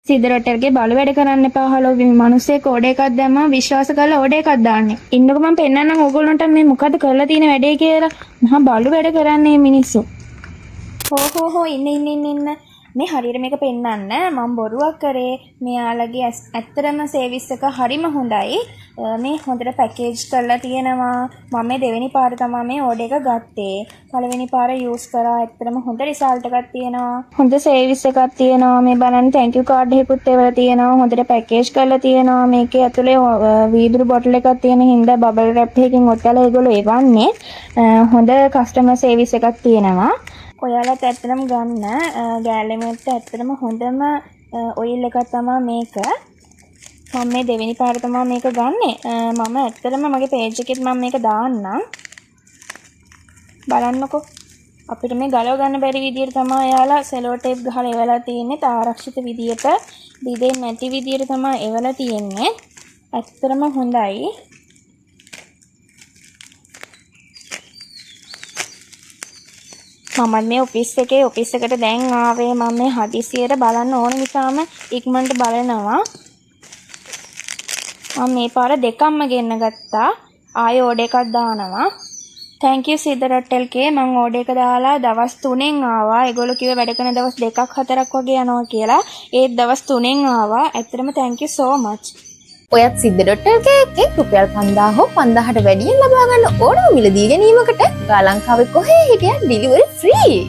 සිදරොටල්ගේ බලු වැඩ කරන්න එපා හලෝ මිනිස්සෙක් ඕඩර් එකක් දැම්මම විශ්වාස කරලා ඕඩර් එකක් දාන්නේ. ඉන්නකො මම පෙන්නන්නම් ඕගොල්ලන්ට මේ මොකද කරලා තියෙන වැඩේ කියලා. මහා බලු වැඩ කරන්නේ මිනිස්සු. හෝ ඉන්න මේ හරියට මේක පෙන්නන්න මම බොරුවක් කරේ. මෙයාලගේ ඇත්තරම සර්විස් එක හරිම හොඳයි. මේ හොඳට පැකේජ් කරලා තියෙනවා. මම මේ දෙවෙනි පාර තමයි මේ ඕඩර් එක ගත්තේ. පළවෙනි පාර යූස් කරා. ඇත්තරම හොඳ රිසල්ට් එකක් තියෙනවා. හොඳ සර්විස් එකක් තියෙනවා. මේ බලන්න තැන්ක් යූ කාඩ් එකකුත් ඒවල තියෙනවා. හොඳට පැකේජ් කරලා තියෙනවා. මේකේ ඇතුලේ වීදුරු බොටල් එකක් තියෙන හින්දා බබල් රැප් එකකින් ඔතලා ඒගොල්ලෝ එවන්නේ. හොඳ කස්ටමර් සර්විස් එකක් තියෙනවා. ඔයාලත් ඇත්තටම ගන්න ගෑලෙමෙත් ඇත්තටම හොඳම ඔයිල් එකක් තමයි මේක. මම මේ දෙවෙනි පාර තමයි මේක ගන්නෙ. මම ඇත්තටම මගේ පේජ් එකෙත් මම මේක දාන්නම්. බලන්නකෝ. අපිට මේ ගලව ගන්න බැරි විදියට තමයි එයාලා සෙලෝ ටේප් ගහලා එවලා තියෙන්නේ. ආරක්ෂිත විදියට දිදෙන්නේ නැති විදියට තමයි එවලා තියෙන්නේ. ඇත්තටම හොඳයි. මම මේ ඔෆිස් එකට දැන් ආවේ. මම මේ හදිසියට බලන්න ඕන නිසාම ඉක්මනට බලනවා. මම මේ පාර දෙකක්ම ගෙන්න ගත්තා. ආයෙ ඕඩර් එකක් දානවා. thank you සිදරොට්ටල්ගේ. මම ඕඩර් එක දාලා දවස් 3න් ආවා. ඒගොල්ලෝ කිව්වා වැඩ කරන දවස් 2ක් 4ක් වගේ යනවා කියලා. ඒත් දවස් 3න් ආවා. ඇත්තටම thank you so much. ඔයත් සිද්දඩොට්ටල්ගේ එකේ රුපියල් 5000 හෝ 5000ට වැඩියෙන් ලබා ගන්න ඕනම මිලදී ගැනීමකට ගාලංකාවේ කොහේ හිටියත් ඩිලිවරි ෆ්‍රී.